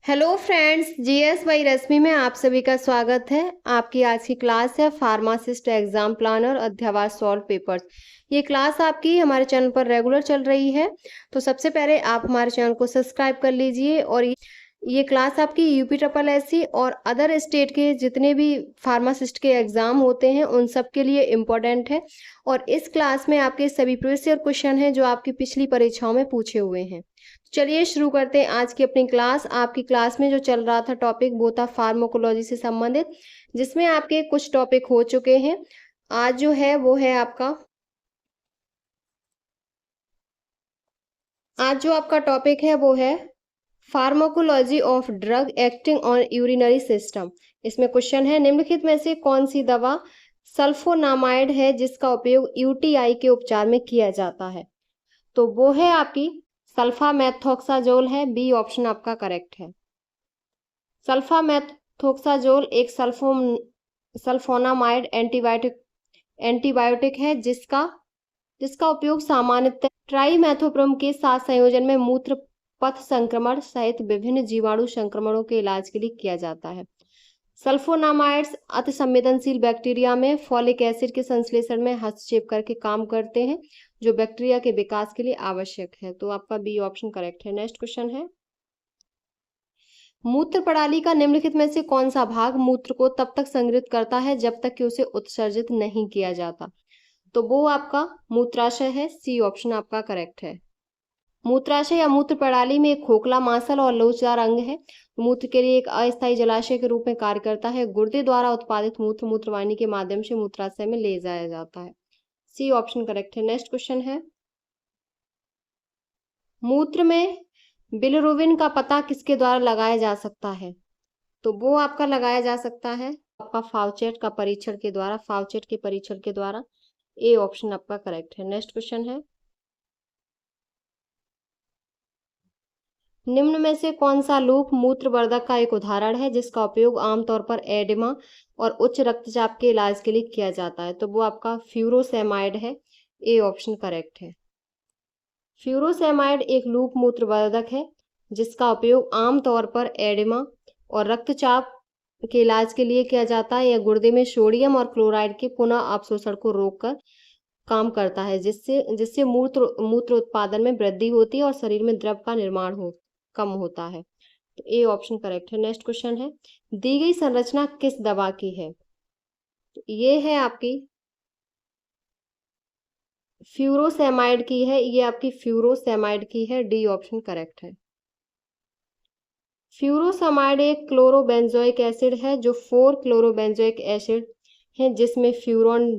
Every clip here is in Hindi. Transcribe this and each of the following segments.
हेलो फ्रेंड्स, जीएस बाई रश्मि में आप सभी का स्वागत है। आपकी आज की क्लास है फार्मासिस्ट एग्जाम प्लानर अध्यावार सॉल्व पेपर्स। ये क्लास आपकी हमारे चैनल पर रेगुलर चल रही है, तो सबसे पहले आप हमारे चैनल को सब्सक्राइब कर लीजिए। और ये क्लास आपकी यूपी ट्रिपल एससी और अदर स्टेट के जितने भी फार्मासिस्ट के एग्जाम होते हैं उन सब के लिए इम्पोर्टेंट है। और इस क्लास में आपके सभी प्रीवियस ईयर क्वेश्चन हैं जो आपकी पिछली परीक्षाओं में पूछे हुए हैं। चलिए शुरू करते हैं आज की अपनी क्लास। आपकी क्लास में जो चल रहा था टॉपिक वो था फार्माकोलॉजी से संबंधित, जिसमें आपके कुछ टॉपिक हो चुके हैं। आज जो है वो है आपका आज जो आपका टॉपिक है वो है pharmacology of drug acting on urinary system. इसमें क्वेश्चन है, निम्नलिखित में से कौन सी दवा सल्फोनामाइड है जिसका उपयोग यूटीआई के उपचार में किया जाता है? तो वो है आपकी सल्फामेथोक्साजोल है। बी ऑप्शन आपका करेक्ट है। सल्फामेथोक्साजोल एक सल्फोनामाइड एंटीबायोटिक है जिसका जिसका उपयोग सामान्यतः ट्राइमेथोप्रोम के साथ संयोजन में मूत्र पथ संक्रमण सहित विभिन्न जीवाणु संक्रमणों के इलाज के लिए किया जाता है। सल्फोनामाइड्स अति संवेदनशील बैक्टीरिया में फॉलिक एसिड के संश्लेषण में हस्तक्षेप करके काम करते हैं, जो बैक्टीरिया के विकास के लिए आवश्यक है। तो आपका बी ऑप्शन करेक्ट है। नेक्स्ट क्वेश्चन है, मूत्र प्रणाली का निम्नलिखित में से कौन सा भाग मूत्र को तब तक संग्रहित करता है जब तक कि उसे उत्सर्जित नहीं किया जाता? तो वो आपका मूत्राशय है। सी ऑप्शन आपका करेक्ट है। मूत्राशय या मूत्र प्रणाली में एक खोखला मांसल और लोचदार अंग है। मूत्र के लिए एक अस्थायी जलाशय के रूप में कार्य करता है। गुर्दे द्वारा उत्पादित मूत्र मूत्रवाहिनी के माध्यम से मूत्राशय में ले जाया जाता है। सी ऑप्शन करेक्ट है। नेक्स्ट क्वेश्चन है, मूत्र में बिलिरुबिन का पता किसके द्वारा लगाया जा सकता है? तो वो आपका लगाया जा सकता है आपका फाउचेट का परीक्षण के द्वारा, फाउचेट के परीक्षण के द्वारा। ए ऑप्शन आपका करेक्ट है। नेक्स्ट क्वेश्चन है, निम्न में से कौन सा लूप मूत्रवर्धक का एक उदाहरण है जिसका उपयोग आमतौर पर एडिमा और उच्च रक्तचाप के इलाज के लिए किया जाता है? तो वो आपका फ्यूरोसेमाइड है। ए ऑप्शन करेक्ट है। फ्यूरोसेमाइड एक लूप मूत्रवर्धक है जिसका उपयोग आमतौर पर एडिमा और रक्तचाप के इलाज के लिए किया जाता है। यह गुर्दे में सोडियम और क्लोराइड के पुनः अवशोषण को रोककर काम करता है, जिससे जिससे मूत्र मूत्र उत्पादन में वृद्धि होती है और शरीर में द्रव का निर्माण कम होता है। तो ए ऑप्शन करेक्ट है। नेक्स्ट क्वेश्चन है, दी गई संरचना किस दवा की है? तो ये है आपकी फ्यूरोसेमाइड की है। ये आपकी फ्यूरोसेमाइड की है। डी ऑप्शन करेक्ट है। फ्यूरोसेमाइड एक क्लोरोबेंजोइक एसिड है जो 4 क्लोरोबेंजोइक एसिड है जिसमें फ्यूरॉन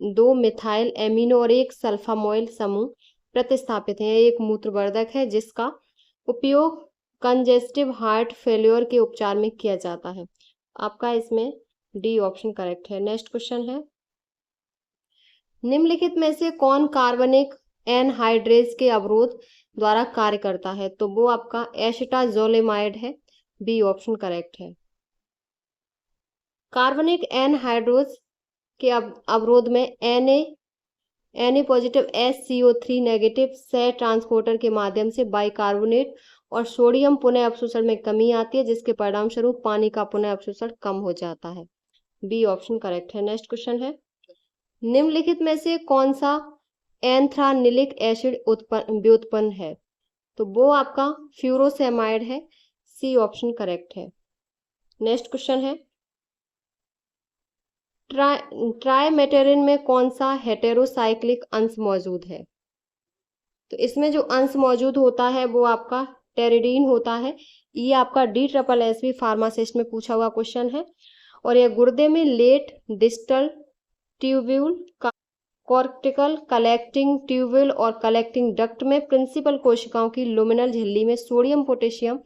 2 मिथाइल एमिनो और एक सल्फामोइल समूह प्रतिस्थापित है। एक मूत्रवर्धक है जिसका उपयोग कंजेस्टिव हार्ट फेल्योर के उपचार में किया जाता है। आपका इसमें डी ऑप्शन करेक्ट है। नेक्स्ट क्वेश्चन है, निम्नलिखित में से कौन कार्बनिक एनहाइड्रेज के अवरोध द्वारा कार्य करता है? तो वो आपका एसिटाजोलेमाइड है। बी ऑप्शन करेक्ट है। कार्बनिक एनहाइड्रोज के अवरोध में Na पॉजिटिव SCO3 नेगेटिव सह ट्रांसपोर्टर के माध्यम से बाइकार्बोनेट और सोडियम पुनः अवशोषण में कमी आती है, जिसके परिणाम स्वरूप पानी का पुनः अवशोषण कम हो जाता है। बी ऑप्शन करेक्ट है। नेक्स्ट क्वेश्चन है, निम्नलिखित में से कौन सा एंथ्रानिलिक एसिड व्युत्पन्न है? तो वो आपका फ्यूरोसेमाइड है। सी ऑप्शन करेक्ट है। नेक्स्ट क्वेश्चन है, ट्राइमेटेरिन में कौन सा हेटेरोसाइक्लिक अंश मौजूद है? तो इसमें जो अंश मौजूद होता है वो आपका टेरिडीन होता है। ये आपका D triple S B pharmacist में पूछा हुआ क्वेश्चन है। और यह गुर्दे में late distal tubule, cortical collecting tubule और कलेक्टिंग डक्ट में प्रिंसिपल कोशिकाओं की लुमिनल झिल्ली में सोडियम पोटेशियम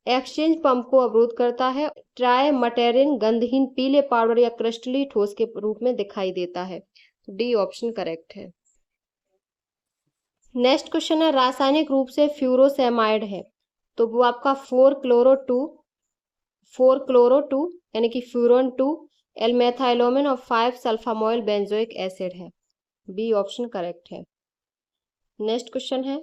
एक्सचेंज पंप को अवरोध करता है। ट्राइमटेरिन गंधहीन पीले पाउडर या क्रिस्टली ठोस के रूप में दिखाई देता है। डी ऑप्शन करेक्ट है। नेक्स्ट क्वेश्चन है, रासायनिक रूप से फ्यूरोसेमाइड है। तो वो आपका 4 क्लोरो 2 यानी कि फ्यूरोन 2 एल्मेथाइलोमिन और 5 सल्फामोइल बेंजोइक एसिड है। बी ऑप्शन करेक्ट है। नेक्स्ट क्वेश्चन है,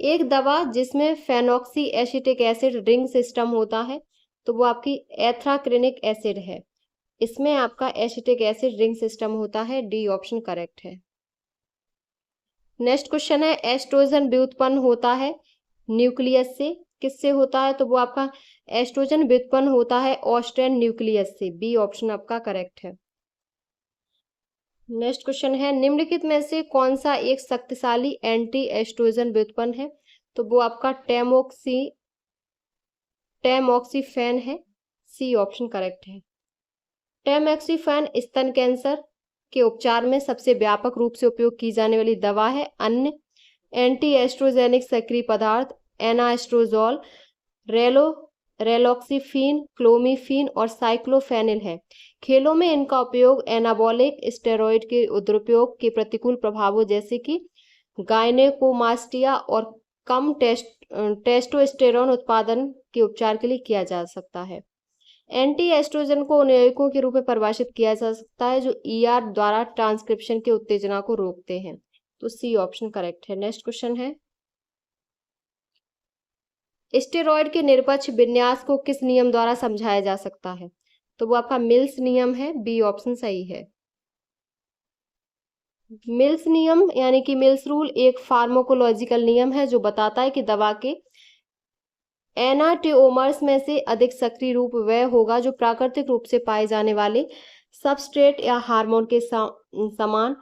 एक दवा जिसमें फेनॉक्सी एसिटिक एसिड रिंग सिस्टम होता है तो वो आपकी एथ्राक्रिनिक एसिड है। इसमें आपका एसिटिक एसिड रिंग सिस्टम होता है। डी ऑप्शन करेक्ट है। नेक्स्ट क्वेश्चन है, एस्ट्रोजन व्युत्पन्न होता है न्यूक्लियस से, किससे होता है? तो वो आपका एस्ट्रोजन व्युत्पन्न होता है ऑस्ट्रियन न्यूक्लियस से। बी ऑप्शन आपका करेक्ट है। नेक्स्ट क्वेश्चन है, निम्नलिखित में से कौन सा एक शक्तिशाली एंटी एस्ट्रोजन व्युत्पन्न है? तो वो आपका टैमॉक्सिफेन है। सी ऑप्शन करेक्ट है। टैमॉक्सिफेन स्तन कैंसर के उपचार में सबसे व्यापक रूप से उपयोग की जाने वाली दवा है। अन्य एंटी एस्ट्रोजेनिक सक्रिय पदार्थ एनास्ट्रोजोल, रेलोक्सिफिन, क्लोमिफिन और साइक्लोफेनिल है। खेलों में इनका उपयोग एनाबॉलिक स्टेरॉयड के दुरुपयोग के प्रतिकूल प्रभावों जैसे कि गायनेकोमास्टिया और कम टेस्टोस्टेरोन उत्पादन के उपचार के लिए किया जा सकता है। एंटी एस्ट्रोजन को उन यौगिकों के रूप में परिभाषित किया जा सकता है जो ईआर द्वारा ट्रांसक्रिप्शन के उत्तेजना को रोकते हैं। तो सी ऑप्शन करेक्ट है। नेक्स्ट क्वेश्चन है, स्टेरॉयड के निरपेक्ष विन्यास को किस नियम द्वारा समझाया जा सकता है? तो वो आपका मिल्स नियम है। बी ऑप्शन सही है। मिल्स नियम यानी कि मिल्स रूल एक फार्माकोलॉजिकल नियम है जो बताता है कि दवा के एनाटिओमर्स में से अधिक सक्रिय रूप वह होगा जो प्राकृतिक रूप से पाए जाने वाले सबस्ट्रेट या हार्मोन के समान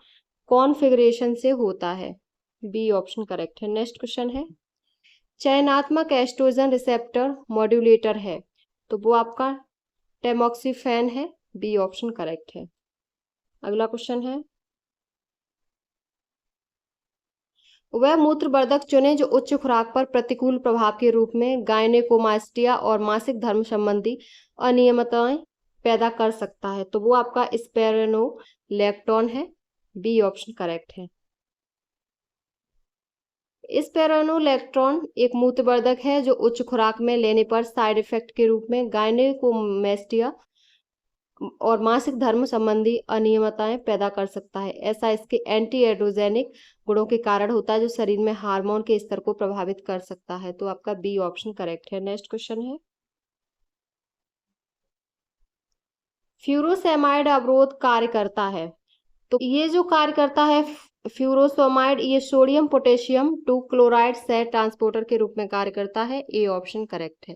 कॉन्फ़िगरेशन से होता है। बी ऑप्शन करेक्ट है। नेक्स्ट क्वेश्चन है, चयनात्मक एस्ट्रोजन रिसेप्टर मॉड्यूलेटर है तो वो आपका टैमॉक्सिफेन है। बी ऑप्शन करेक्ट है। अगला क्वेश्चन है, वह मूत्रवर्धक चुने जो उच्च खुराक पर प्रतिकूल प्रभाव के रूप में गायनेकोमास्टिया और मासिक धर्म संबंधी अनियमितताएं पैदा कर सकता है। तो वो आपका स्पेरोनोलेक्टोन है। बी ऑप्शन करेक्ट है। स्पेरोनोलेक्टोन एक मूत्रवर्धक है जो उच्च खुराक में लेने पर साइड इफेक्ट के रूप में गायनेकोमास्टिया और मासिक धर्म संबंधी अनियमितताएं पैदा कर सकता है। ऐसा इसके एंटी एड्रोजेनिक गुणों के कारण होता है जो शरीर में हार्मोन के स्तर को प्रभावित कर सकता है। तो आपका बी ऑप्शन करेक्ट है। नेक्स्ट क्वेश्चन है, फ्यूरोसेमाइड अवरोध कार्य करता है तो ये जो कार्य करता है फ्यूरोसेमाइड, ये सोडियम पोटेशियम 2 क्लोराइड से ट्रांसपोर्टर के रूप में कार्य करता है। ए ऑप्शन करेक्ट है।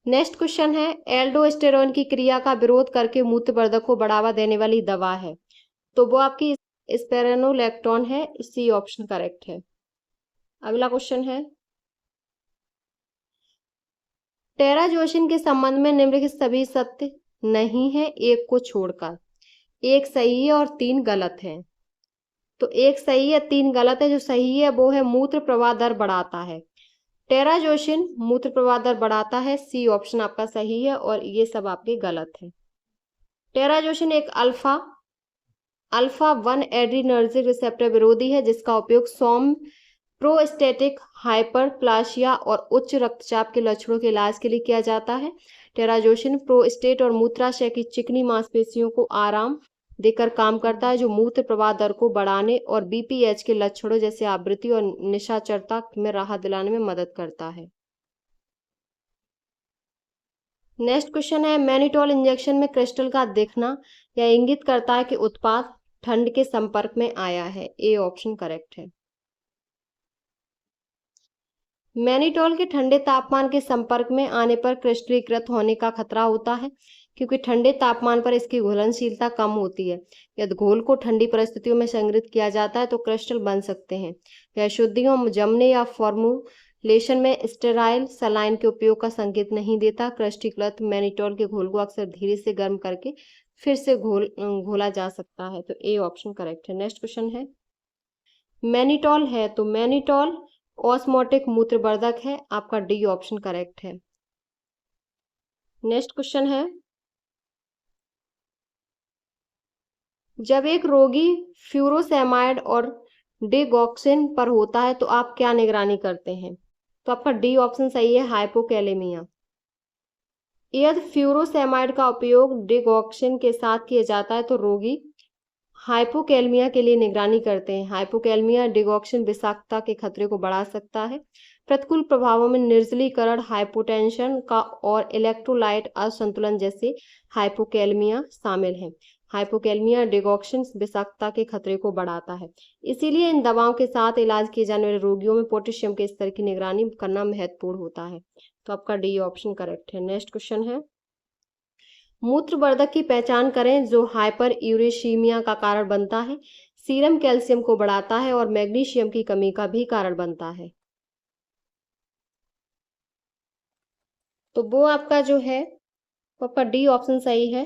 नेक्स्ट क्वेश्चन है, एल्डोस्टेरोन की क्रिया का विरोध करके मूत्रवर्धक को बढ़ावा देने वाली दवा है तो वो आपकी स्पेरोनोलेक्टोन है। सी ऑप्शन करेक्ट है। अगला क्वेश्चन है, टेराजोशिन के संबंध में निम्नलिखित सभी सत्य नहीं है एक को छोड़कर। एक सही है और 3 गलत है। तो एक सही है 3 गलत है। जो सही है वो है मूत्र प्रवाह दर बढ़ाता है। टेराजोशिन मूत्र प्रवाह दर बढ़ाता है। सी ऑप्शन आपका सही है और ये सब आपके गलत है। टेराजोशिन एक अल्फा 1 एड्रीनर्जिक रिसेप्टर विरोधी है जिसका उपयोग सौम्य प्रोस्टेटिक हाइपरप्लासिया और उच्च रक्तचाप के लक्षणों के इलाज के लिए किया जाता है। टेराजोशिन प्रोस्टेट और मूत्राशय की चिकनी मांसपेशियों को आराम देकर काम करता है जो मूत्र प्रवाह दर को बढ़ाने और बीपीएच के लक्षणों जैसे आवृत्ति और निशाचरता में राहत दिलाने में मदद करता है। नेक्स्ट क्वेश्चन है, मैनिटोल इंजेक्शन में क्रिस्टल का दिखना या इंगित करता है कि उत्पाद ठंड के संपर्क में आया है। ए ऑप्शन करेक्ट है। मैनिटोल के ठंडे तापमान के संपर्क में आने पर क्रिस्टलीकृत होने का खतरा होता है क्योंकि ठंडे तापमान पर इसकी घुलनशीलता कम होती है। यदि घोल को ठंडी परिस्थितियों में संग्रहित किया जाता है तो क्रिस्टल बन सकते हैं। यह अशुद्धियों जमने या फॉर्मुलेशन में स्टेराइल सलाइन के उपयोग का संकेत नहीं देता। क्रिस्टलीकृत मैनिटोल के घोल को अक्सर धीरे से गर्म करके फिर से घोला जा सकता है। तो ए ऑप्शन करेक्ट है। नेक्स्ट क्वेश्चन है, मैनिटोल है तो मैनिटोल ऑस्मोटिक मूत्रवर्धक है। आपका डी ऑप्शन करेक्ट है। नेक्स्ट क्वेश्चन है, जब एक रोगी फ्यूरोसेमाइड और डिगॉक्सिन पर होता है तो आप क्या निगरानी करते हैं? तो आपका डी ऑप्शन सही है, हाइपोकैलेमिया। यदि फ्यूरोसेमाइड का उपयोग डिगॉक्सिन के साथ किया जाता है तो रोगी हाइपोकैलमिया के लिए निगरानी करते हैं। हाइपोकैलमिया डिगॉक्सिन विषाक्तता के खतरे को बढ़ा सकता है। प्रतिकूल प्रभावों में निर्जलीकरण, हाइपोटेंशन का और इलेक्ट्रोलाइट असंतुलन जैसे हाइपोकैलमिया शामिल हैं। हाइपोकैलमिया डिगॉक्सिन विषाक्तता के खतरे को बढ़ाता है, इसीलिए इन दवाओं के साथ इलाज किए जाने वाले रोगियों में पोटेशियम के स्तर की निगरानी करना महत्वपूर्ण होता है। तो आपका डी ऑप्शन करेक्ट है। नेक्स्ट क्वेश्चन है, मूत्रवर्धक की पहचान करें जो हाइपर यूरेसीमिया का कारण बनता है, सीरम कैल्शियम को बढ़ाता है और मैग्नीशियम की कमी का भी कारण बनता है। तो वो आपका जो है वो आपका डी ऑप्शन सही है,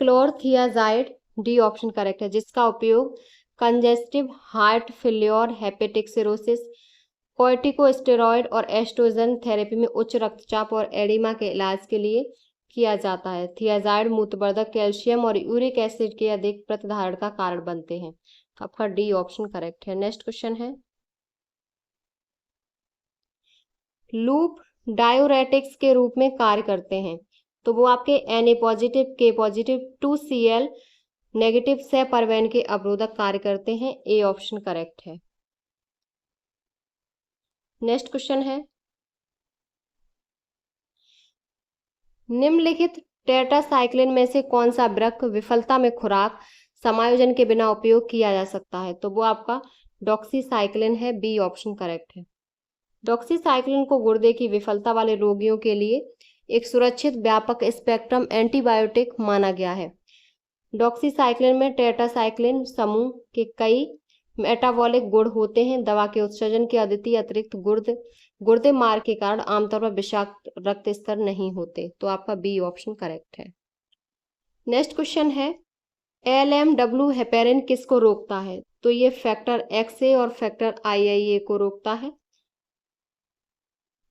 क्लोरथियाजाइड डी ऑप्शन करेक्ट है, जिसका उपयोग congestive heart failure, hepatic cirrhosis, corticosteroid और एस्ट्रोजन थेरेपी में उच्च रक्तचाप और एडिमा के इलाज के लिए किया जाता है। थियाजाइड मूत्रवर्धक कैल्शियम और यूरिक एसिड के अधिक प्रतिधारण का कारण बनते हैं। तो आपका डी ऑप्शन करेक्ट है। नेक्स्ट क्वेश्चन है, लूप डायोरेटिक्स के रूप में कार्य करते हैं, तो वो आपके Na positive, K positive, 2Cl negative सहपरवैन के अवरोधक कार्य करते हैं। ए ऑप्शन करेक्ट है। नेक्स्ट क्वेश्चन है, निम्नलिखित टेट्रासाइक्लिन में से कौन सा वृक्क विफलता में खुराक समायोजन के बिना उपयोग किया जा सकता है, तो वो आपका डॉक्सीसाइक्लिन है। बी ऑप्शन करेक्ट है। डॉक्सीसाइक्लिन को गुर्दे की विफलता वाले रोगियों के लिए एक सुरक्षित व्यापक स्पेक्ट्रम एंटीबायोटिक माना गया है। डॉक्सीसाइक्लिन में टेट्रासाइक्लिन समूह के कई मेटाबॉलिक गुण होते हैं। दवा के उत्सर्जन के अद्वितीय अतिरिक्त गुर्दे मार्ग के कारण आमतौर पर विषाक्त रक्त स्तर नहीं होते। तो आपका बी ऑप्शन करेक्ट है। नेक्स्ट क्वेश्चन है, LMW हेपेरिन किसको रोकता है, तो ये फैक्टर XA और फैक्टर IIA को रोकता है।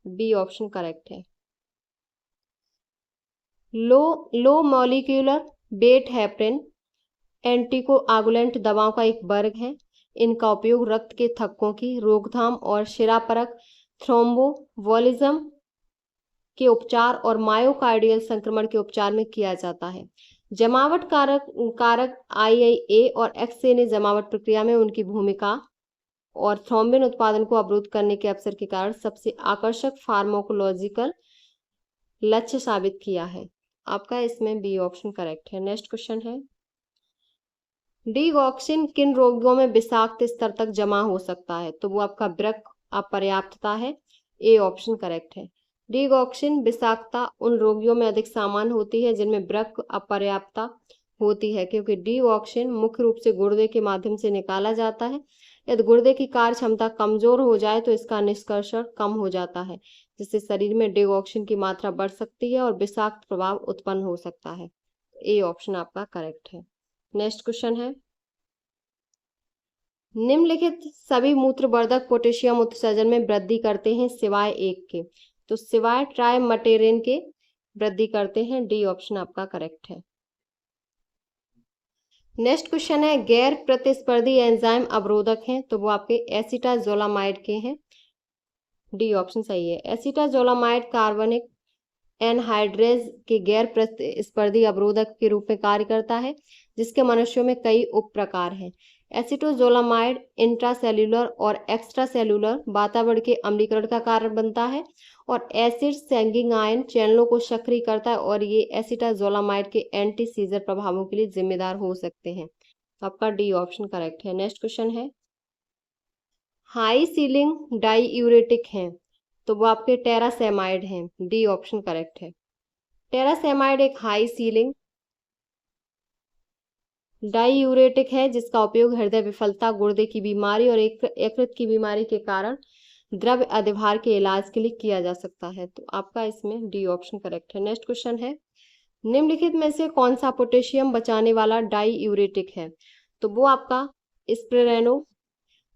बी ऑप्शन करेक्ट है। Low molecular weight heparin anticoagulant दवाओं का एक वर्ग है। इनका उपयोग रक्त के थक्कों की रोकथाम और शिरापरक थ्रोम्बोवॉलिज्म के उपचार और मायोकार्डियल संक्रमण के उपचार में किया जाता है। जमावट कारक IIA और XA ने जमावट प्रक्रिया में उनकी भूमिका और थ्रोम्बिन उत्पादन को अवरुद्ध करने के अवसर के कारण सबसे आकर्षक फार्माकोलॉजिकल लक्ष्य साबित किया है। आपका इसमें बी ऑप्शन करेक्ट है। नेक्स्ट क्वेश्चन है, डिगॉक्सिन किन रोगियों में विषाक्त स्तर तक जमा हो सकता है, तो वो आपका वृक्क अपर्याप्तता है। ए ऑप्शन करेक्ट है। डिगॉक्सिन विषाक्तता उन रोगियों में अधिक सामान्य होती है जिनमें वृक्क अपर्याप्तता होती है, क्योंकि डिगॉक्सिन मुख्य रूप से गुर्दे के माध्यम से निकाला जाता है। यदि गुर्दे की कार्य क्षमता कमजोर हो जाए तो इसका निष्कर्षण कम हो जाता है, जिससे शरीर में डिगॉक्सिन की मात्रा बढ़ सकती है और विषाक्त प्रभाव उत्पन्न हो सकता है। ए ऑप्शन आपका करेक्ट है। नेक्स्ट क्वेश्चन है, निम्नलिखित सभी मूत्रवर्धक पोटेशियम उत्सर्जन में वृद्धि करते हैं सिवाय एक के, तो सिवाय ट्राइमटेरिन के वृद्धि करते हैं। डी ऑप्शन आपका करेक्ट है। नेक्स्ट क्वेश्चन है, गैर प्रतिस्पर्धी एंजाइम अवरोधक हैं, तो वो आपके एसिटाजोलामाइड के हैं। डी ऑप्शन सही है। एसिटाजोलामाइड कार्बनिक एनहाइड्रेज के गैर प्रतिस्पर्धी अवरोधक के रूप में कार्य करता है, जिसके मनुष्यों में कई उप प्रकार हैं। एसिटाजोलामाइड इंट्रासेल्यूलर और एक्स्ट्रासेल्यूलर वातावरण के अम्लीकरण का कारण बनता है और एसिड सैंगिंग आयन चैनलों को सक्रिय करता है, और ये एसिटाजोलामाइड के एंटी सीजर प्रभावों के लिए जिम्मेदार हो सकते हैं। तो आपका डी ऑप्शन करेक्ट है। नेक्स्ट क्वेश्चन है, हाई सीलिंग डाईयूरेटिक हैं, तो वो आपके टेरासेमाइड हैं। डी ऑप्शन करेक्ट है। टेरासेमाइड एक हाई सीलिंग डाईयूरेटिक है जिसका उपयोग हृदय विफलता, गुर्दे की बीमारी और यकृत की बीमारी के कारण द्रव्य अधिभार के इलाज के लिए किया जा सकता है। तो आपका इसमें डी ऑप्शन करेक्ट है। नेक्स्ट क्वेश्चन है, निम्नलिखित में से कौन सा पोटेशियम बचाने वाला डाईयूरेटिक है, तो वो आपका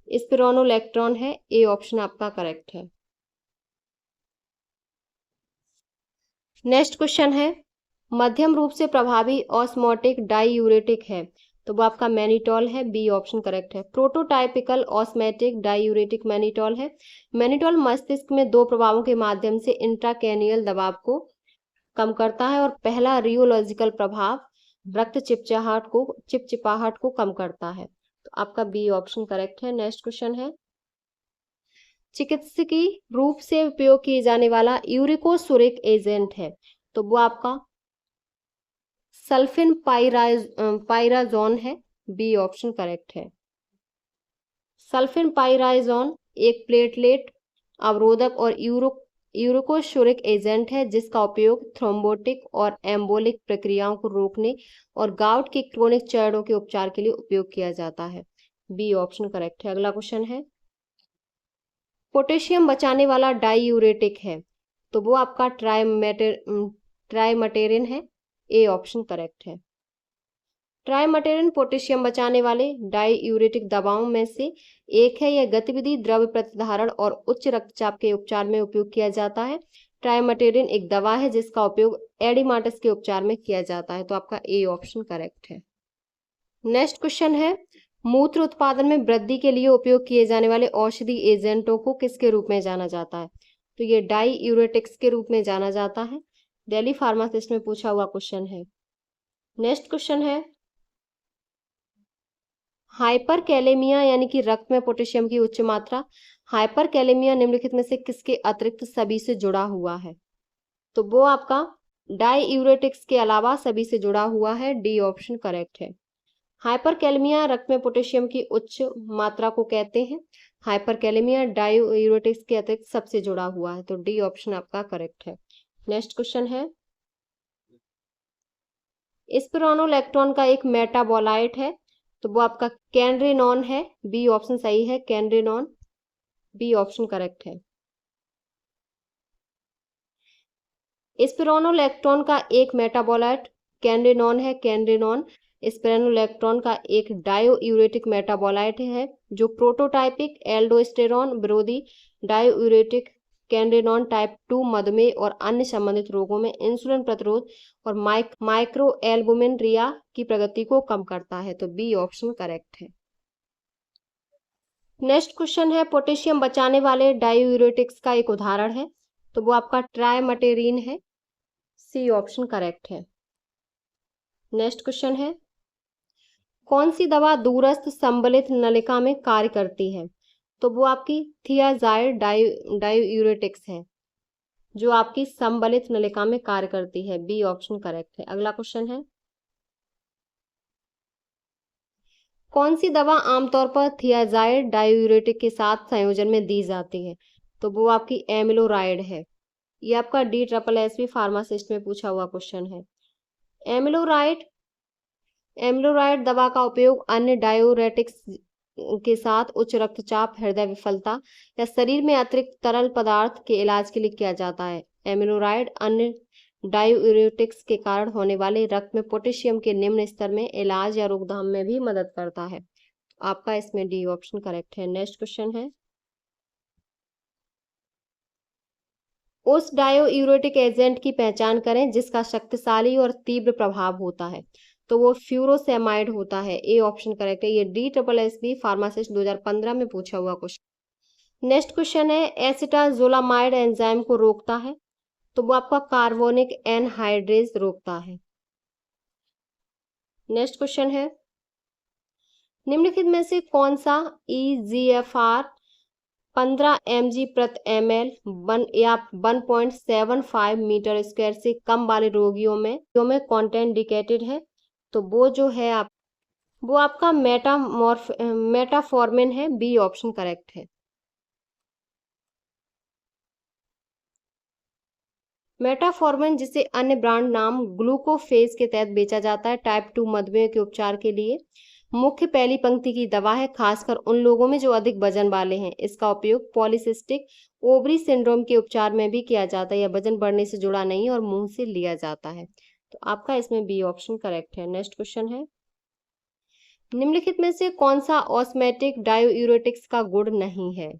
स्पिरोनोलेक्ट्रॉन है। ए ऑप्शन आपका करेक्ट है। नेक्स्ट क्वेश्चन है, मध्यम रूप से प्रभावी ऑस्मोटिक डाईयूरेटिक है, तो वो आपका मैनिटॉल है। बी ऑप्शन करेक्ट है। प्रोटोटाइपिकल ऑस्मेटिक डाईयूरेटिक मैनिटॉल है। मैनिटॉल मस्तिष्क में दो प्रभावों के माध्यम से इंट्राक्रैनियल दबाव को कम करता है, और पहला रियोलॉजिकल प्रभाव रक्त चिपचिपाहट को कम करता है। तो आपका बी ऑप्शन करेक्ट है। नेक्स्ट क्वेश्चन है, चिकित्सकीय रूप से उपयोग किए जाने वाला यूरिकोसुरिक एजेंट है, तो वो आपका सल्फिन पाइराजोन है। बी ऑप्शन करेक्ट है। सल्फिन पाइराजोन एक प्लेटलेट अवरोधक और यूरिकोसुरिक एजेंट है जिसका उपयोग थ्रोम्बोटिक और एम्बोलिक प्रक्रियाओं को रोकने और गाउट के क्रोनिक चरणों के उपचार के लिए उपयोग किया जाता है। बी ऑप्शन करेक्ट है। अगला क्वेश्चन है, पोटेशियम बचाने वाला डाईयूरेटिक है, तो वो आपका ट्राइमटेरिन है। ए ऑप्शन करेक्ट है। ट्राइमटेरिन पोटेशियम बचाने वाले डाईयूरेटिक दवाओं में से एक है। यह गतिविधि, द्रव्य प्रतिधारण और उच्च रक्तचाप के उपचार में उपयोग किया जाता है। ट्राइमटेरिन एक दवा है जिसका उपयोग एडिमाटस के उपचार में किया जाता है। तो आपका ए ऑप्शन करेक्ट है। नेक्स्ट क्वेश्चन है, मूत्र उत्पादन में वृद्धि के लिए उपयोग किए जाने वाले औषधि एजेंटों को किसके रूप में जाना जाता है? तो ये डाईयूरेटिक्स के रूप में जाना जाता है। दिल्ली फार्मासिस्ट में पूछा हुआ क्वेश्चन है। नेक्स्ट क्वेश्चन है, हाइपरकैलेमिया यानी कि रक्त में पोटेशियम की उच्च मात्रा, हाइपरकैलेमिया निम्नलिखित में से किसके अतिरिक्त सभी से जुड़ा हुआ है? तो वो आपका डाईयूरेटिक्स के अलावा सभी से जुड़ा हुआ है। डी ऑप्शन करेक्ट है। हाइपरकैलेमिया रक्त में पोटेशियम की उच्च मात्रा को कहते हैं। हाइपरकैलेमिया डाईयूरेटिक्स के अतिरिक्त सबसे जुड़ा हुआ है। तो डी ऑप्शन आपका करेक्ट है। नेक्स्ट क्वेश्चन है, स्पिरोनोलैक्टोन का एक मेटाबोलाइट है, तो वो आपका कैनरेनॉन है। बी ऑप्शन सही है, कैनरेनॉन। बी ऑप्शन करेक्ट है। स्पिरोनोलैक्टोन का एक मेटाबोलाइट कैनरेनॉन है। कैनरेनॉन स्पिरोनोलैक्टोन का एक डाईयूरेटिक मेटाबोलाइट है जो प्रोटोटाइपिक एल्डोस्टेरॉन विरोधी डाईयूरेटिक कैनरेनॉन टाइप 2 मधुमेह और अन्य संबंधित रोगों में इंसुलिन प्रतिरोध और माइक्रोएल्बुमिनरिया की प्रगति को कम करता है। तो बी ऑप्शन करेक्ट है। नेक्स्ट क्वेश्चन है, पोटेशियम बचाने वाले डाईयूरेटिक्स का एक उदाहरण है, तो वो आपका ट्राइमटेरिन है। सी ऑप्शन करेक्ट है। नेक्स्ट क्वेश्चन है, कौन सी दवा दूरस्थ संबलित नलिका में कार्य करती है? तो वो आपकी थियाजाइड डाईयूरेटिक्स है जो आपकी संबलित नलिका में कार्य करती है। बी ऑप्शन करेक्ट है। अगला क्वेश्चन है, कौन सी दवा आमतौर पर थियाजाइड डाईयूरेटिक के साथ संयोजन में दी जाती है? तो वो आपकी एमिलोराइड है। ये आपका DSSB फार्मासिस्ट में पूछा हुआ क्वेश्चन है। एमिलोराइड दवा का उपयोग अन्य डायूरेटिक्स के साथ उच्च रक्तचाप, हृदय विफलता या शरीर में अतिरिक्त तरल पदार्थ के इलाज के लिए किया जाता है। एमिलोराइड अन्य डायूरेटिक्स के कारण होने वाले रक्त में पोटेशियम के निम्न स्तर में इलाज या रोकथाम में भी मदद करता है। आपका इसमें डी ऑप्शन करेक्ट है। नेक्स्ट क्वेश्चन है, उस डायूरेटिक एजेंट की पहचान करें जिसका शक्तिशाली और तीव्र प्रभाव होता है। तो वो फ्यूरोसेमाइड होता है। ए ऑप्शन करेक्ट है। ये DSSB फार्मासिस्ट 2015 में पूछा हुआ क्वेश्चन। नेक्स्ट क्वेश्चन है, एसिटाजोलामाइड एंजाइम को रोकता है, तो वो आपका कार्बोनिक एनहाइड्रेज रोकता है। नेक्स्ट क्वेश्चन है, निम्नलिखित में से कौन सा EGFR 15 mg प्रति ml या 1.75 मीटर स्क्वायर से कम वाले रोगियों में कॉन्ट्राइंडिकेटेड है? तो वो जो है वो आपका मेटाफॉर्मिन है। बी ऑप्शन करेक्ट है। मेटाफॉर्मिन जिसे अन्य ब्रांड नाम ग्लूकोफेज के तहत बेचा जाता है, टाइप 2 मधुमेह के उपचार के लिए मुख्य पहली पंक्ति की दवा है, खासकर उन लोगों में जो अधिक वजन वाले हैं। इसका उपयोग पॉलीसिस्टिक ओवरी सिंड्रोम के उपचार में भी किया जाता है। यह वजन बढ़ने से जुड़ा नहीं और मुंह से लिया जाता है। तो आपका इसमें बी ऑप्शन करेक्ट है। नेक्स्ट क्वेश्चन है, निम्नलिखित में से कौन सा ऑस्मेटिक डायूरेटिक्स का गुण नहीं है?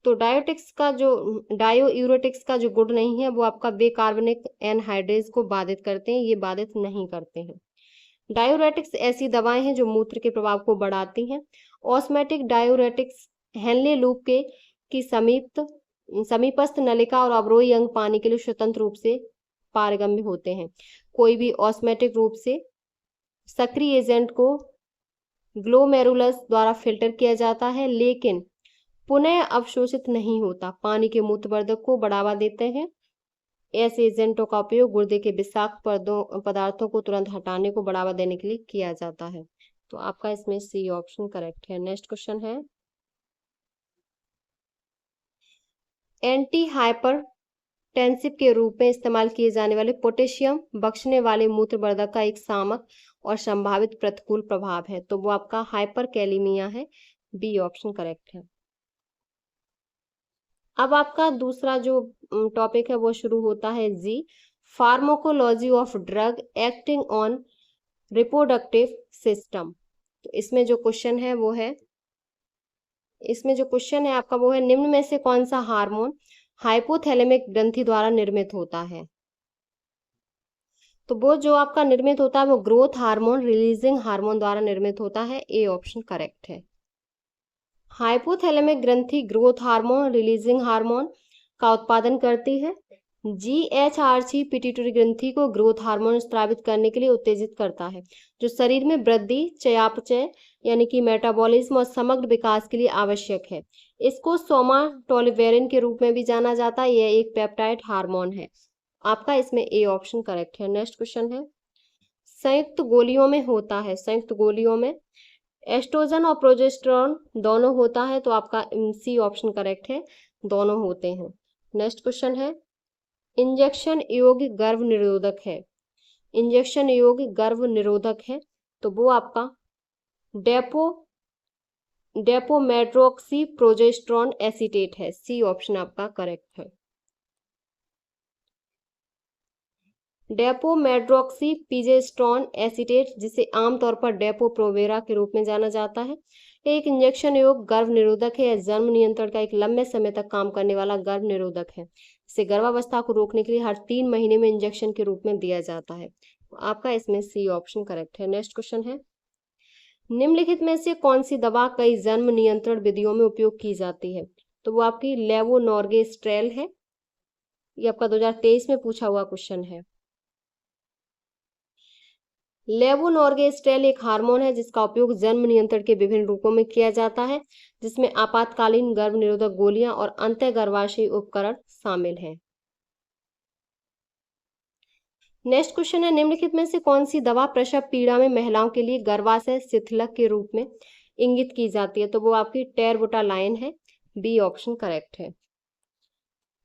तो डायूरेटिक्स का जो गुण नहीं है वो आपका कार्बनिक एनहाइड्रेज को बाधित करते हैं। ये बाधित नहीं करते हैं। डायूरेटिक्स ऐसी दवाएं हैं जो मूत्र के प्रभाव को बढ़ाती हैं। ऑस्मेटिक डायूरेटिक्स हेनले लूप की समीपस्थ नलिका और अवरोही अंग पानी के लिए स्वतंत्र रूप से पारगम्य होते हैं। कोई भी ऑस्मेटिक रूप से सक्रिय एजेंट को ग्लोमेरुलस द्वारा फिल्टर किया जाता है, लेकिन पुनः अवशोषित नहीं होता। पानी के मूत्रवर्धक को बढ़ावा देते हैं। ऐसे एजेंटों का उपयोग गुर्दे के विषाक्त पदार्थों को तुरंत हटाने को बढ़ावा देने के लिए किया जाता है। तो आपका इसमें सी ऑप्शन करेक्ट है। नेक्स्ट क्वेश्चन है, एंटी हाइपरटेंसिव के रूप में इस्तेमाल किए जाने वाले पोटेशियम बख्शने वाले मूत्रवर्धक का एक सामक और संभावित प्रतिकूल प्रभाव है। तो वो आपका हाइपरकैलिमिया है। बी ऑप्शन करेक्ट है। अब आपका दूसरा जो टॉपिक है वो शुरू होता है जी, pharmacology of drug acting on reproductive system. तो इसमें जो क्वेश्चन है वो है, आपका वो है, निम्न में से कौन सा हार्मोन हाइपोथैलेमिक ग्रंथि द्वारा निर्मित होता है। तो वो जो आपका निर्मित होता है वो ग्रोथ हार्मोन रिलीजिंग हार्मोन द्वारा निर्मित होता है। ए ऑप्शन करेक्ट है। हाइपोथैलेमिक ग्रंथि ग्रोथ हार्मोन रिलीजिंग हार्मोन का उत्पादन करती है। जीएचआरसी पिट्यूटरी ग्रंथि को ग्रोथ हार्मोन स्रावित करने के लिए उत्तेजित करता है, जो शरीर में वृद्धि, चयापचय यानी कि मेटाबॉलिज्म और समग्र विकास के लिए आवश्यक है। इसको सोमाटोलिवेरिन के रूप में भी जाना जाता है। यह एक पेप्टाइड हार्मोन है। आपका इसमें ए ऑप्शन करेक्ट है। नेक्स्ट क्वेश्चन है, संयुक्त गोलियों में होता है, संयुक्त गोलियों में एस्ट्रोजन और प्रोजेस्टेरॉन दोनों होता है। तो आपका सी ऑप्शन करेक्ट है, दोनों होते हैं। नेक्स्ट क्वेश्चन है, इंजेक्शन योग्य गर्भ निरोधक है, इंजेक्शन योग्य गर्भ निरोधक है। तो वो आपका डेपोमेड्रोक्सी प्रोजेस्टेरॉन एसीटेट है। सी ऑप्शन आपका करेक्ट है। डेपोमेड्रोक्सी प्रोजेस्टेरॉन एसीटेट, जिसे आमतौर पर डेपोप्रोवेरा के रूप में जाना जाता है, एक इंजेक्शन योग्य गर्भ निरोधक है। जन्म नियंत्रण का एक लंबे समय तक काम करने वाला गर्भ निरोधक है। इसे गर्भावस्था को रोकने के लिए हर 3 महीने में इंजेक्शन के रूप में दिया जाता है। आपका इसमें सी ऑप्शन करेक्ट है। नेक्स्ट क्वेश्चन है, निम्नलिखित में से कौन सी दवा कई जन्म नियंत्रण विधियों में उपयोग की जाती है। तो वो आपकी लेवोनॉर्गेस्ट्रेल है। ये आपका 2023 में पूछा हुआ क्वेश्चन है। लेवोनॉर्गेस्ट्रेल एक हार्मोन है जिसका उपयोग जन्म नियंत्रण के विभिन्न रूपों में किया जाता है, जिसमें आपातकालीन गर्भ निरोधक गोलियां और अंतःगर्भाशयी उपकरण शामिल हैं। नेक्स्ट क्वेश्चन है, निम्नलिखित में से कौन सी दवा प्रसव पीड़ा में महिलाओं के लिए गर्भाशय शिथिलक के रूप में इंगित की जाती है। तो वो आपकी टेरबुटालाइन है। बी ऑप्शन करेक्ट है।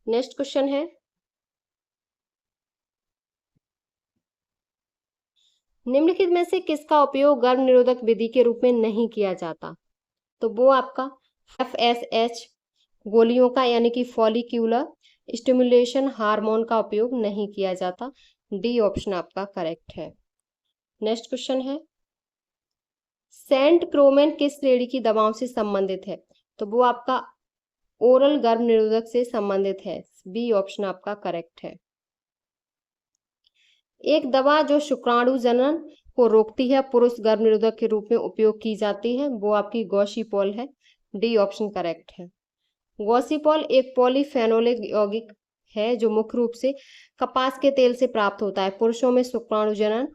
नेक्स्ट क्वेश्चन है, निम्नलिखित में से किसका उपयोग गर्भ निरोधक विधि के रूप में नहीं किया जाता। तो वो आपका FSH गोलियों का यानी कि फॉलिक्यूलर स्टिमुलेशन हार्मोन का उपयोग नहीं किया जाता। डी ऑप्शन आपका करेक्ट है। नेक्स्ट क्वेश्चन है, सेंट क्रोमेन किस श्रेणी की दवाओं से संबंधित है। तो वो आपका ओरल गर्भ निरोधक से संबंधित है। बी ऑप्शन आपका करेक्ट है। एक दवा जो शुक्राणु जनन को रोकती है, पुरुष गर्भ निरोधक के रूप में उपयोग की जाती है, वो आपकी गॉसिपॉल है। डी ऑप्शन करेक्ट है। गॉसिपॉल एक पॉलीफेनोलिक यौगिक है जो मुख्य रूप से कपास के तेल से प्राप्त होता है। पुरुषों में शुक्राणु जनन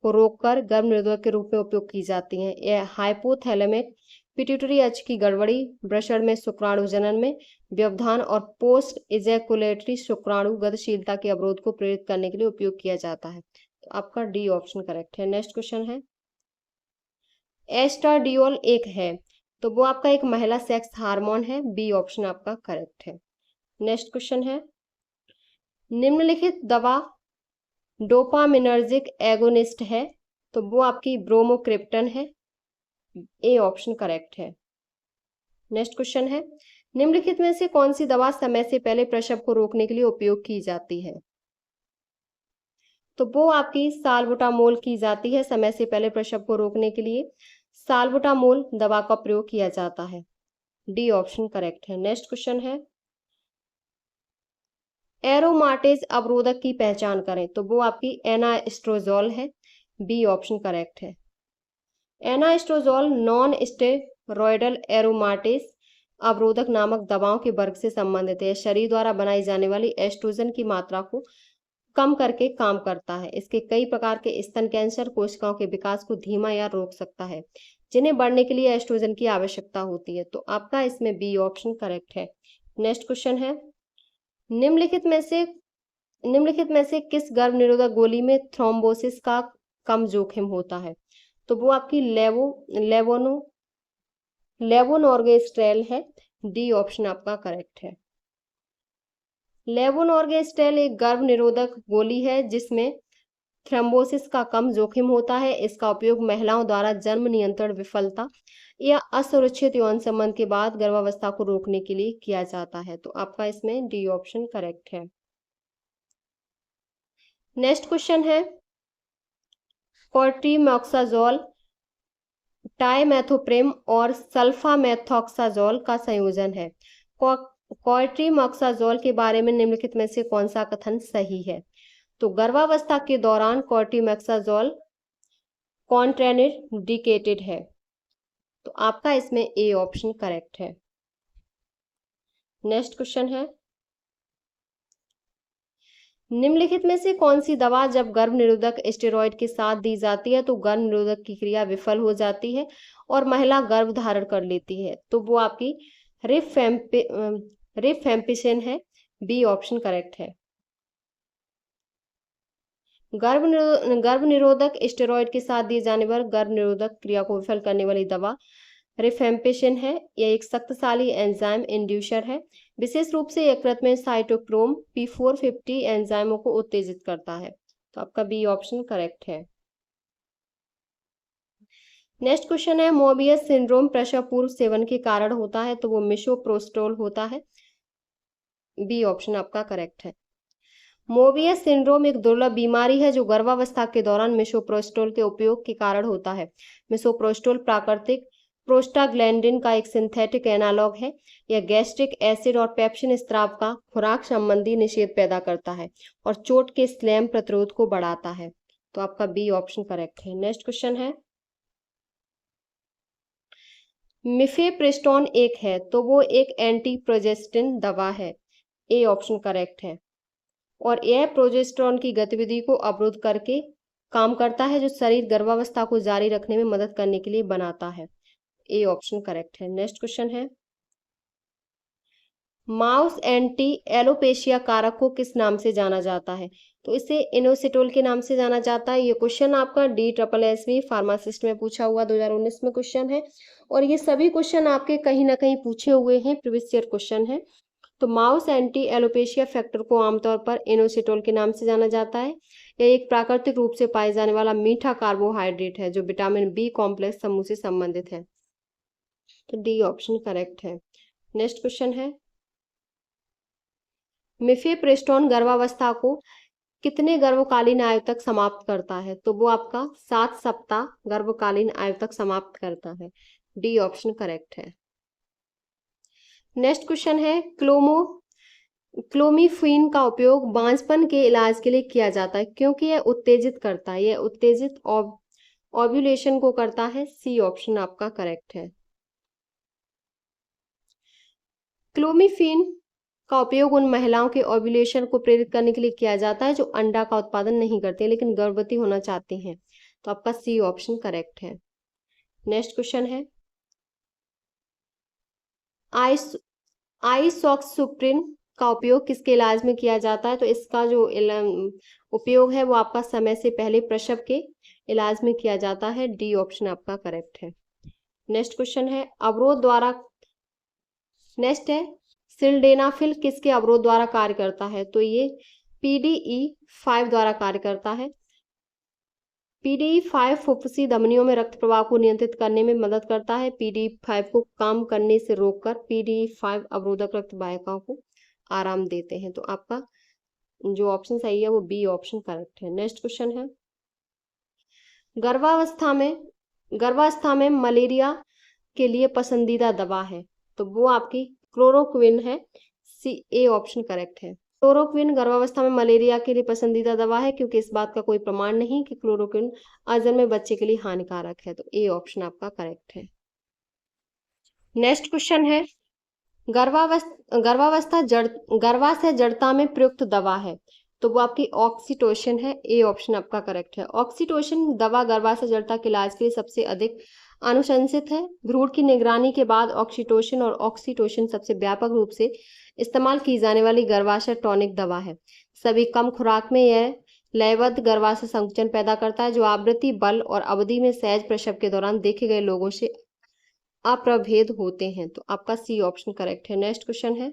को रोककर गर्भ निरोधक के रूप में उपयोग की जाती है। यह हाइपोथैलेमिक पिट्यूटरी अक्ष की गड़बड़ी, वृषण में शुक्राणु जनन में व्यवधान और पोस्ट इजैकुलेटरी शुक्राणु गतिशीलता के अवरोध को प्रेरित करने के लिए उपयोग किया जाता है। तो आपका डी ऑप्शन करेक्ट है। नेक्स्ट क्वेश्चन है, एस्ट्राडियोल एक है, तो वो आपका एक महिला सेक्स हार्मोन है। बी ऑप्शन आपका करेक्ट है। नेक्स्ट क्वेश्चन है, निम्नलिखित दवा डोपामिनर्जिक एगोनिस्ट है, तो वो आपकी ब्रोमोक्रिप्टन है। ए ऑप्शन करेक्ट है। नेक्स्ट क्वेश्चन है, निम्नलिखित में से कौन सी दवा समय से पहले प्रसव को रोकने के लिए उपयोग की जाती है। तो वो आपकी साल्बुटामोल की जाती है। समय से पहले प्रसव को रोकने के लिए साल्बुटामोल दवा का प्रयोग किया जाता है। डी ऑप्शन करेक्ट है। नेक्स्ट क्वेश्चन है, एरोमाटेज अवरोधक की पहचान करें, तो वो आपकी एनास्ट्रोजोल है। बी ऑप्शन करेक्ट है। एनास्ट्रोजोल नॉन स्टेरॉयडल एरोमाटेज अवरोधक नामक दवाओं के वर्ग से संबंधित है। शरीर द्वारा बनाई जाने वाली एस्ट्रोजन की मात्रा को कम करके काम करता है। इसके कई प्रकार के स्तन कैंसर कोशिकाओं के विकास को धीमा या रोक सकता है, जिन्हें बढ़ने के लिए एस्ट्रोजन की आवश्यकता होती है। तो आपका इसमें बी ऑप्शन करेक्ट है। नेक्स्ट क्वेश्चन है, निम्नलिखित में से किस गर्भ निरोधक गोली में थ्रोम्बोसिस का कम जोखिम होता है? तो वो आपकी लेवोनोर्गेस्ट्रेल है। डी ऑप्शन आपका करेक्ट है। लेवोनोर्गेस्ट्रेल एक गर्भ निरोधक गोली है जिसमें थ्रोम्बोसिस का कम जोखिम होता है। इसका उपयोग महिलाओं द्वारा जन्म नियंत्रण विफलता या असुरक्षित यौन संबंध के बाद गर्भावस्था को रोकने के लिए किया जाता है। तो आपका इसमें डी ऑप्शन करेक्ट है। नेक्स्ट क्वेश्चन है, कॉर्ट्रीमोक्साजोल, टाइमेथोप्रेम और सल्फामेथोक्साजोल का संयोजन है। कॉर्ट्रीमोक्साजोल के बारे में निम्नलिखित में से कौन सा कथन सही है? तो गर्भावस्था के दौरान कॉर्ट्रीमोक्साजोल कॉन्ट्राइंडिकेटेड है। तो आपका इसमें ए ऑप्शन करेक्ट है। नेक्स्ट क्वेश्चन है, निम्नलिखित में से कौन सी दवा जब गर्भ निरोधक स्टेरॉयड के साथ दी जाती है तो गर्भ निरोधक की क्रिया विफल हो जाती है और महिला गर्भ धारण कर लेती है? तो वो आपकी रिफेम्पिसिन है। बी ऑप्शन करेक्ट है। गर्भ निरोधक स्टेरॉयड के साथ दिए जाने पर गर्भ निरोधक क्रिया को विफल करने वाली दवा रिफेम्पिसिन है। यह एक शक्तिशाली एंजाइम इंड्यूसर है। विशेष रूप से यकृत में साइटोक्रोम P450 एंजाइमों को उत्तेजित करता है। तो आपका बी ऑप्शन करेक्ट है। नेक्स्ट क्वेश्चन है, मोबियस सिंड्रोम प्रसव पूर्व सेवन के कारण होता है। तो वो मिसोप्रोस्टोल होता है। बी ऑप्शन आपका करेक्ट है। मोबियस सिंड्रोम एक दुर्लभ बीमारी है जो गर्भावस्था के दौरान मिसोप्रोस्टोल के उपयोग के कारण होता है। मिसोप्रोस्टोल प्राकृतिक प्रोस्टाग्लैंडिन का एक सिंथेटिक एनालॉग है। यह गैस्ट्रिक एसिड और पेप्सिन स्राव का खुराक संबंधी निषेध पैदा करता है और चोट के स्लैम प्रतिरोध को बढ़ाता है। तो आपका बी ऑप्शन करेक्ट है। नेक्स्ट क्वेश्चन है, मिफेप्रिस्टोन एक है तो वो एक एंटी प्रोजेस्टिन दवा है। ए ऑप्शन करेक्ट है। और यह प्रोजेस्टेरोन की गतिविधि को अवरुद्ध करके काम करता है, जो शरीर गर्भावस्था को जारी रखने में मदद करने के लिए बनाता है। ए ऑप्शन करेक्ट है। नेक्स्ट क्वेश्चन है, माउस एंटी एलोपेशिया कारक को किस नाम से जाना जाता है? तो इसे इनोसिटोल के नाम से जाना जाता है। ये क्वेश्चन आपका DSSB फार्मासिस्ट में पूछा हुआ 2019 में क्वेश्चन है और ये सभी क्वेश्चन आपके कहीं ना कहीं पूछे हुए हैं, प्रीवियस ईयर क्वेश्चन है। तो माउस एंटी एलोपेशिया फैक्टर को आमतौर पर इनोसिटोल के नाम से जाना जाता है। यह एक प्राकृतिक रूप से पाए जाने वाला मीठा कार्बोहाइड्रेट है जो विटामिन बी कॉम्प्लेक्स समूह से संबंधित है। तो डी ऑप्शन करेक्ट है। नेक्स्ट क्वेश्चन है, मिफेप्रिस्टोन गर्भावस्था को कितने गर्भकालीन आयु तक समाप्त करता है? तो वो आपका 7 सप्ताह गर्भकालीन आयु तक समाप्त करता है। डी ऑप्शन करेक्ट है। नेक्स्ट क्वेश्चन है, क्लोमिफीन का उपयोग बांझपन के इलाज के लिए किया जाता है क्योंकि यह उत्तेजित करता है। यह उत्तेजित ओव्यूलेशन को करता है। सी ऑप्शन आपका करेक्ट है। क्लोमिफीन का उपयोग उन महिलाओं के ओव्यूलेशन को प्रेरित करने के लिए किया जाता है जो अंडा का उत्पादन नहीं करते लेकिन गर्भवती होना चाहती हैं। तो आपका सी ऑप्शन करेक्ट है। नेक्स्ट क्वेश्चन है, आइसोक्सिप्रिन का उपयोग किसके इलाज में किया जाता है? तो इसका जो उपयोग है वो आपका समय से पहले प्रसव के इलाज में किया जाता है। डी ऑप्शन आपका करेक्ट है। नेक्स्ट क्वेश्चन है, अवरोध द्वारा नेक्स्ट है, सिल्डेनाफिल किसके अवरोध द्वारा कार्य करता है? तो ये PDE5 द्वारा कार्य करता है। PDE5 फुफ्फुसी धमनियों में रक्त प्रवाह को नियंत्रित करने में मदद करता है। PDE5 को काम करने से रोककर PDE5 अवरोधक रक्त वाहिकाओं को आराम देते हैं। तो आपका जो ऑप्शन सही है वो बी ऑप्शन करेक्ट है। नेक्स्ट क्वेश्चन है, गर्भावस्था में मलेरिया के लिए पसंदीदा दवा है। तो वो आपकी क्लोरोक्विन है। सी ए ऑप्शन करेक्ट है। क्लोरोक्विन गर्भावस्था में मलेरिया के लिए पसंदीदा दवा है क्योंकि इस बात का कोई प्रमाण नहीं कि क्लोरोक्विन अजन्मे बच्चे के लिए हानिकारक है। तो ए ऑप्शन आपका करेक्ट है। नेक्स्ट क्वेश्चन है, गर्भाशय जड़ता में प्रयुक्त दवा है। तो वो आपकी ऑक्सीटोसिन है। ए ऑप्शन आपका करेक्ट है। ऑक्सीटोसिन दवा गर्भाशय जड़ता के इलाज के लिए सबसे अधिक अनुशंसित है। भ्रूण की निगरानी के बाद ऑक्सीटोसिन और ऑक्सीटोसिन सबसे व्यापक रूप से इस्तेमाल की जाने वाली गर्भाशय टॉनिक दवा है। सभी कम खुराक में यह लयबद्ध गर्भाशय संकुचन पैदा करता है, जो आवृत्ति, बल और अवधि में सहज प्रसव के दौरान देखे गए लोगों से अप्रभेद होते हैं। तो आपका सी ऑप्शन करेक्ट है। नेक्स्ट क्वेश्चन है,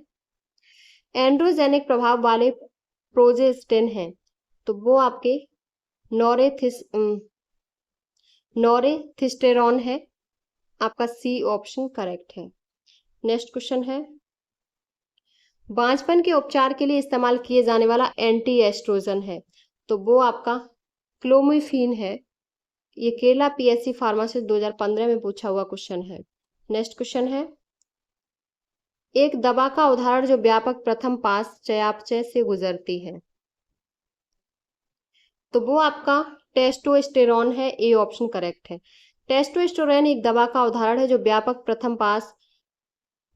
एंड्रोजेनिक प्रभाव वाले प्रोजेस्टेन हैं, तो वो आपके नोरेथिस्टेरॉन है। आपका सी ऑप्शन करेक्ट है। नेक्स्ट क्वेश्चन है, बांझपन के उपचार के लिए इस्तेमाल किए जाने वाला एंटी एस्ट्रोजन है, तो वो आपका क्लोमिफीन है। ये केरला पीएससी फार्मासिस्ट 2015 में पूछा हुआ क्वेश्चन है। नेक्स्ट क्वेश्चन है, एक दवा का उदाहरण जो व्यापक प्रथम पास चयापचय से गुजरती है, तो वो आपका टेस्टोस्टेरोन है। ए ऑप्शन करेक्ट है। टेस्टोस्टेरोन एक दवा का उदाहरण है जो व्यापक प्रथम पास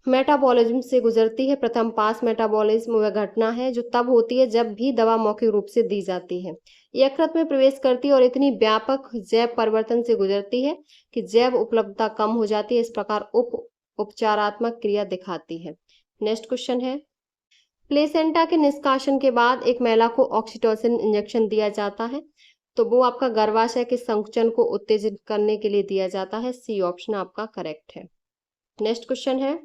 मेटाबॉलिज्म से गुजरती है। प्रथम पास मेटाबॉलिज्म वह घटना है जो तब होती है जब भी दवा मौखिक रूप से दी जाती है, यकृत में प्रवेश करती है और इतनी व्यापक जैव परिवर्तन से गुजरती है कि जैव उपलब्धता कम हो जाती है। इस प्रकार उपचारात्मक क्रिया दिखाती है। नेक्स्ट क्वेश्चन है, प्लेसेंटा के निष्कासन के बाद एक महिला को ऑक्सीटोसिन इंजेक्शन दिया जाता है, तो वो आपका गर्भाशय के संकुचन को उत्तेजित करने के लिए दिया जाता है। सी ऑप्शन आपका करेक्ट है। नेक्स्ट क्वेश्चन है,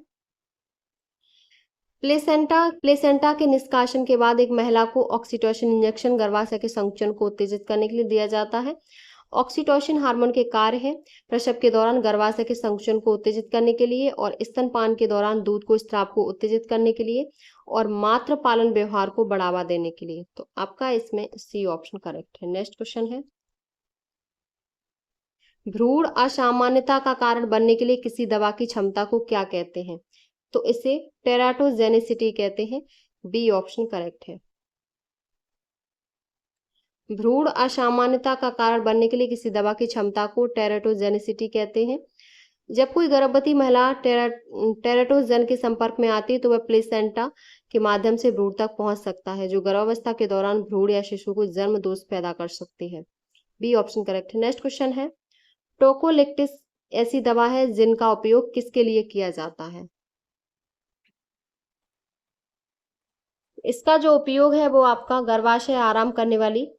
प्लेसेंटा के निष्कासन के बाद एक महिला को ऑक्सीटोसिन इंजेक्शन गर्भाशय के संकुचन को उत्तेजित करने के लिए दिया जाता है। ऑक्सीटोसिन हार्मोन के कार्य है प्रसव के दौरान गर्भाशय के संकुचन को उत्तेजित करने के लिए और स्तनपान के दौरान दूध को स्राव को उत्तेजित करने के लिए और मातृ पालन व्यवहार को बढ़ावा देने के लिए। तो आपका इसमें सी ऑप्शन करेक्ट है। नेक्स्ट क्वेश्चन है, भ्रूण असामान्यता का कारण बनने के लिए किसी दवा की क्षमता को क्या कहते हैं, तो इसे टेराटोजेनिसिटी कहते हैं। बी ऑप्शन करेक्ट है। भ्रूण असामान्यता का कारण बनने के लिए किसी दवा की क्षमता को टेराटोजेनिसिटी कहते हैं। जब कोई गर्भवती महिला टेराटोजन के संपर्क में आती है तो वह प्लेसेंटा के माध्यम से भ्रूण तक पहुंच सकता है, जो गर्भावस्था के दौरान भ्रूण या शिशु को जन्म दोष पैदा कर सकती है। बी ऑप्शन करेक्ट है। नेक्स्ट क्वेश्चन है, टोकोलिक्टिस ऐसी दवा है जिनका उपयोग किसके लिए किया जाता है, इसका जो उपयोग है वो आपका गर्भाशय आराम करने वाली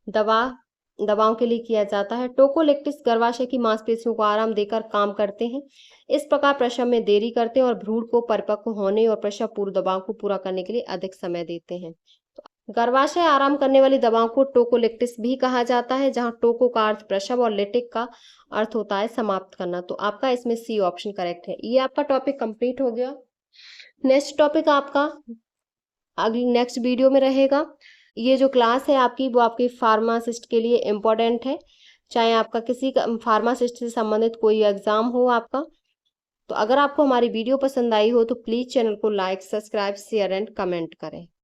दवाओं के लिए किया जाता है। टोकोलिक्टिस गर्भाशय की मांसपेशियों को आराम देकर काम करते हैं, इस प्रकार प्रसव में देरी करते हैं और भ्रूण को परिपक्व होने और प्रसव पूर्व दबाव को पूरा करने के लिए अधिक समय देते हैं। तो गर्भाशय आराम करने वाली दवाओं को टोकोलिक्टिस भी कहा जाता है, जहां टोको का अर्थ प्रसव और लिटिक का अर्थ होता है समाप्त करना। तो आपका इसमें सी ऑप्शन करेक्ट है। ये आपका टॉपिक कंप्लीट हो गया। नेक्स्ट टॉपिक आपका अगली नेक्स्ट वीडियो में रहेगा। ये जो क्लास है आपकी वो आपकी फार्मासिस्ट के लिए इम्पोर्टेंट है, चाहे आपका किसी का फार्मासिस्ट से संबंधित कोई एग्जाम हो आपका। तो अगर आपको हमारी वीडियो पसंद आई हो तो प्लीज़ चैनल को like, subscribe, share and comment करें।